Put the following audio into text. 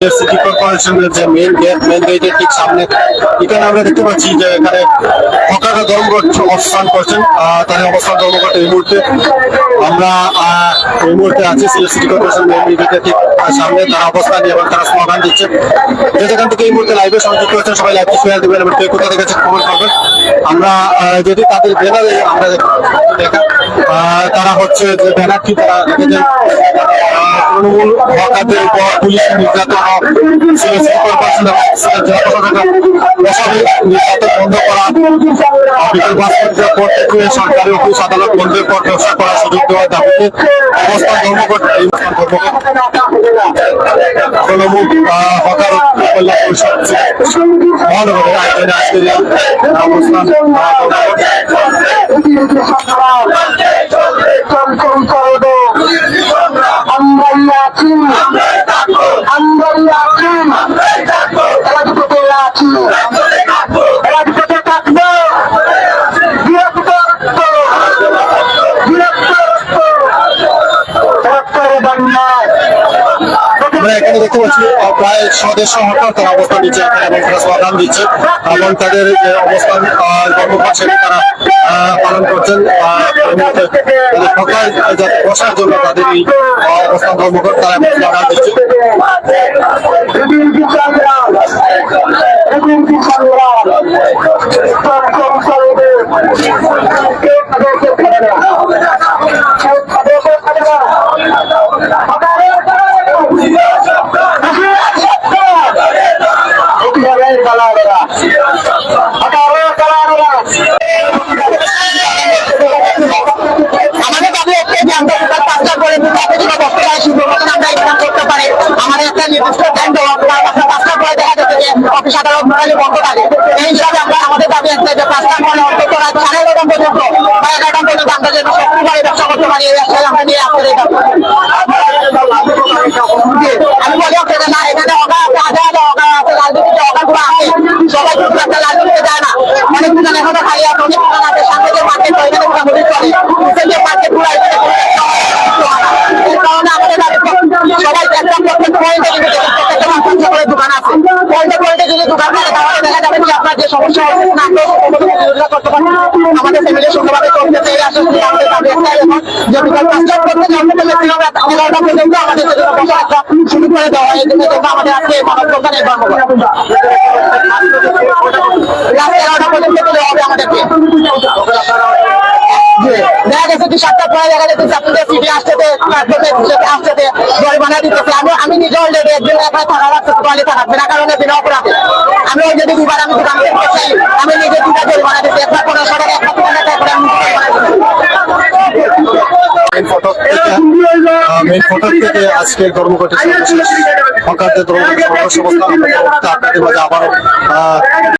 City কর্পোরেশনের যে main গেটের ঠিক সামনে এখানে আমরা দেখতে পাচ্ছি যে এখানে হকাররা ধর্মঘট অবস্থান করছেন। তাদের অবস্থান ধর্মঘট এই মুহূর্তে আমরা এই মুহূর্তে আছি সিটি কর্পোরেশন মেইন গেটের ঠিক সামনে তারা অবস্থান নিয়ে এবং তারা স্লোগান দিচ্ছে। যেখান থেকে এই মুহূর্তে লাইভে সংযুক্ত হচ্ছেন সবাই লাইভটি শেয়ার দেবেন এবং কে কোথা থেকে কমেন্ট করবেন। আমরা যদি তাদের ব্যানারে আমরা দেখা তারা হচ্ছে যে ব্যানারটি তারা দেখেছেন তৃণমূল হকারদের উপর পুলিশ নির্যাতন নির্যাতন বন্ধ করা সরকারি অফিস আদালত বন্ধের পর ব্যবসা করার সুযোগ দেওয়ার দাবিতে অবস্থান ধর্মঘট তৃণমূল হকার কল্যাণ পরিষদ মহানগরের আয়োজনে আজকের অবস্থান আমরা এখানে দেখতে পাচ্ছি প্রায় 100-150 হকার তারা অবস্থান নিচ্ছে এখানে এবং তারা স্লোগান দিচ্ছে এবং তাদের যে অবস্থান কর্মকাণ্ড সেটা তারা পালন করছেন। হকার যাতে বসার জন্য তাদের এই অবস্থান কর্মকাণ্ড তারা স্লোগান দিচ্ছে। আমাদের দাবি হচ্ছে যে আমরা পাঁচটা করে করতে পারি। আমাদের একটা নির্দিষ্ট টাইম দেওয়া পাঁচটা করে দেখা যাচ্ছে যে অফিস আদালত বন্ধ থাকে। এই হিসাবে আমরা আমাদের দাবি হচ্ছে যে পাঁচটা করে অন্তত রাত 11:30 পর্যন্ত বা 11টা পর্যন্ত আমরা যেন সত্যিকারে ব্যবসা করতে পারি। এই ব্যবসায় আমরা নিয়ে আসতে আমি বলি আপনাদের না এখানে অগা আছে, হাজার হাজার অগা আছে, রাজনীতিতে অগাগুলো আছে, সবাই কিন্তু একটা রাজনীতিতে যায় না। অনেক দোকান এখনো খালি আছে, অনেক দোকান আছে সামনে যে মার্কেট এখানে মোটামুটি চলে যে মার্কেট পুরো এখানে এই কারণে আমাদের সবাই একটা প্রত্যেক পয়েন্টে কিন্তু প্রত্যেকটা মানুষ করে দোকান আছে। পয়েন্টে পয়েন্টে যদি দোকান থাকে তাহলে দেখা যাবে যে আপনার যে সমস্যা হবে না করতে পারেন। আমাদের ফ্যামিলি সুন্দরভাবে চলতেছে এই আশা করি। আমাদের দাবি একটাই এখন যে বিকাল 5টা করতে জানতে পারলে 11টা পর্যন্ত আমাদের জন্য বসে একটা শুরু করে দেওয়া হয়। এই জন্য আমাদের আজকে মানব দোকানে ধর্মঘট রাত 11টা পর্যন্ত চলে হবে আমাদেরকে। দেখা গেছে যে 7টার পরে দেখা যাচ্ছে আপনাদের সিটি আসতে জরিমানা দিতেছে। আমি নিজে অলরেডি একদিন এখানে থানা রাখতে পারলে থাকবে না কারণে বিনা অপরাধে আমি অলরেডি দুবার আমি দোকান করছি। আমি নিজে দুটা জরিমানা দিচ্ছি, একটা 1500 টাকা, একটা 1500 টাকা করে আমি মেইন ফটক থেকে আজকের ধর্মঘটের হকারদের ধর্মঘট সর্বসমস্ত আপনাদের মাঝে আবারও